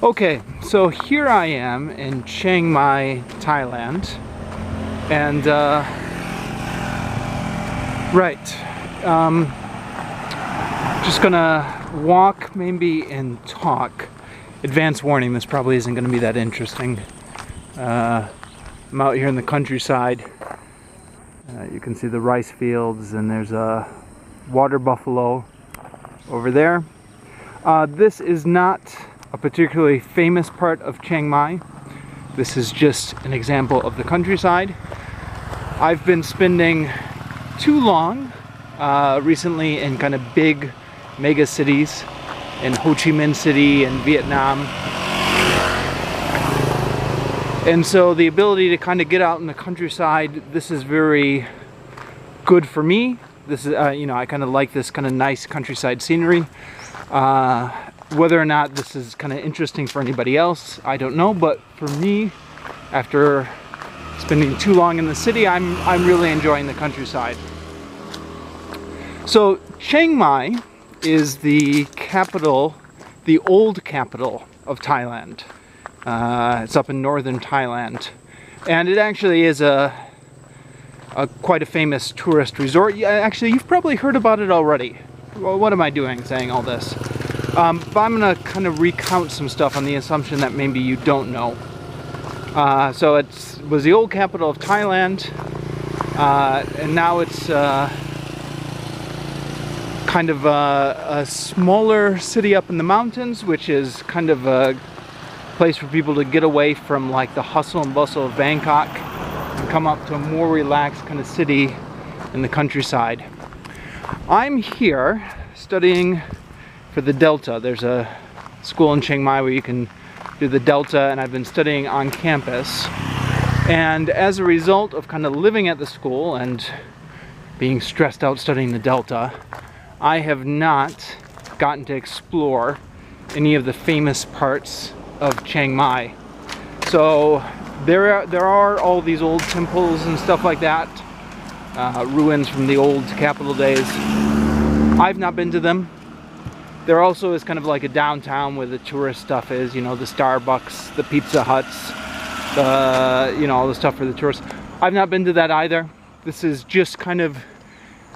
Okay, so here I am in Chiang Mai, Thailand, and just gonna walk maybe and talk. Advance warning, this probably isn't gonna be that interesting. I'm out here in the countryside. You can see the rice fields, and there's a water buffalo over there. This is not a particularly famous part of Chiang Mai. This is just an example of the countryside. I've been spending too long recently in kind of big mega cities in Ho Chi Minh City and Vietnam. And so the ability to kind of get out in the countryside, this is very good for me. This is, I kind of like this kind of nice countryside scenery. Whether or not this is kind of interesting for anybody else, I don't know. But for me, after spending too long in the city, I'm really enjoying the countryside. So Chiang Mai is the capital, the old capital of Thailand. It's up in northern Thailand, and it actually is quite a famous tourist resort. Actually, you've probably heard about it already. Well, what am I doing saying all this? But I'm going to kind of recount some stuff on the assumption that maybe you don't know. So it was the old capital of Thailand, and now it's kind of a smaller city up in the mountains, which is kind of a place for people to get away from like the hustle and bustle of Bangkok and come up to a more relaxed kind of city in the countryside. I'm here studying for the Delta. There's a school in Chiang Mai where you can do the Delta, and I've been studying on campus. And as a result of kind of living at the school and being stressed out studying the Delta, I have not gotten to explore any of the famous parts of Chiang Mai. So there are all these old temples and stuff like that, ruins from the old capital days. I've not been to them. There also is kind of like a downtown where the tourist stuff is, you know, the Starbucks, the Pizza Huts, all the stuff for the tourists. I've not been to that either. This is just kind of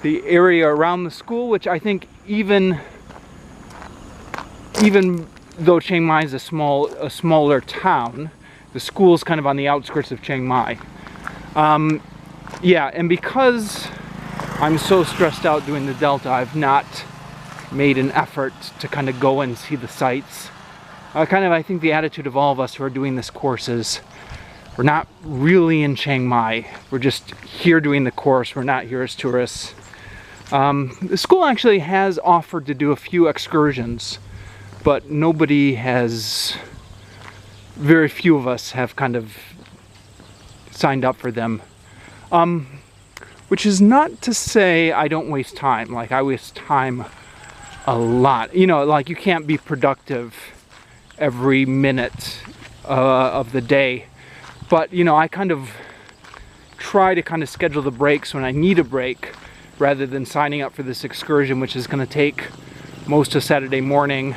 the area around the school, which I think even though Chiang Mai is a smaller town, the school's kind of on the outskirts of Chiang Mai. Yeah, and because I'm so stressed out doing the Delta, I've not made an effort to kind of go and see the sights. I think the attitude of all of us who are doing this course is we're not really in Chiang Mai. We're just here doing the course. We're not here as tourists. The school actually has offered to do a few excursions, but very few of us have kind of signed up for them. Which is not to say I don't waste time. Like, I waste time a lot. Like, you can't be productive every minute of the day. But, I kind of try to kind of schedule the breaks when I need a break, rather than signing up for this excursion, which is going to take most of Saturday morning,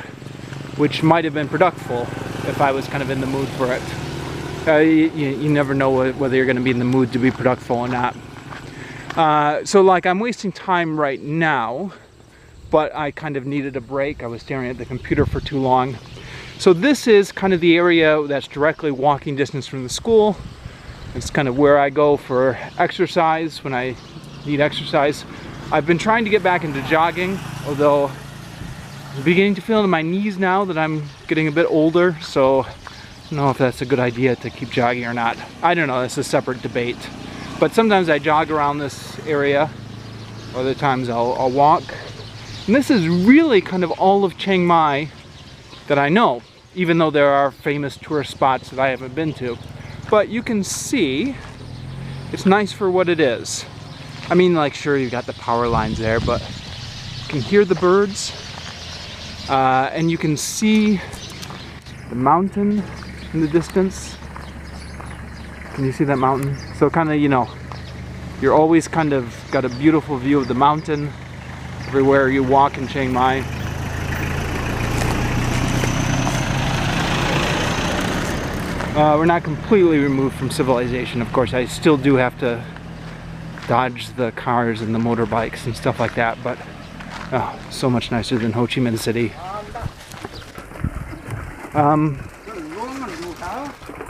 which might have been productive if I was kind of in the mood for it. You never know whether you're going to be in the mood to be productive or not. So like, I'm wasting time right now, but I kind of needed a break. I was staring at the computer for too long. So this is kind of the area that's directly walking distance from the school. It's kind of where I go for exercise when I need exercise. I've been trying to get back into jogging, although I'm beginning to feel in my knees now that I'm getting a bit older, so I don't know if that's a good idea to keep jogging or not. I don't know, that's a separate debate. But sometimes I jog around this area, other times I'll walk. And this is really kind of all of Chiang Mai that I know, even though there are famous tourist spots that I haven't been to. But you can see, it's nice for what it is. I mean, like, sure, you've got the power lines there, but you can hear the birds, and you can see the mountain in the distance. Can you see that mountain? So kind of, you're always kind of got a beautiful view of the mountain everywhere you walk in Chiang Mai. We're not completely removed from civilization, of course. I still do have to dodge the cars and the motorbikes and stuff like that, but so much nicer than Ho Chi Minh City.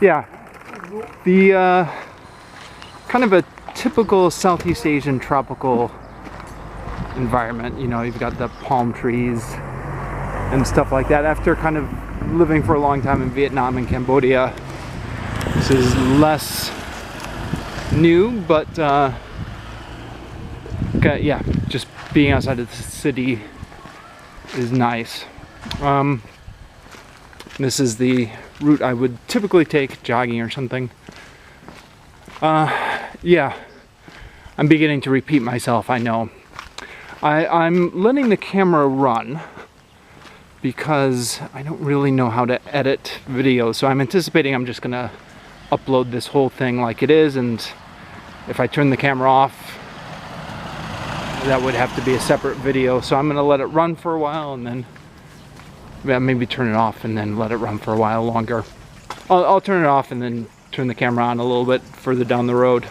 Yeah, the kind of a typical Southeast Asian tropical environment. You know, you've got the palm trees and stuff like that. After kind of living for a long time in Vietnam and Cambodia, this is less new, but okay, yeah, just being outside of the city is nice. This is the route I would typically take jogging or something. Yeah, I'm beginning to repeat myself, I know. I'm letting the camera run because I don't really know how to edit videos, so I'm anticipating I'm just gonna upload this whole thing like it is, and if I turn the camera off, that would have to be a separate video. So I'm gonna let it run for a while and then maybe turn it off and then let it run for a while longer. I'll turn it off and then turn the camera on a little bit further down the road.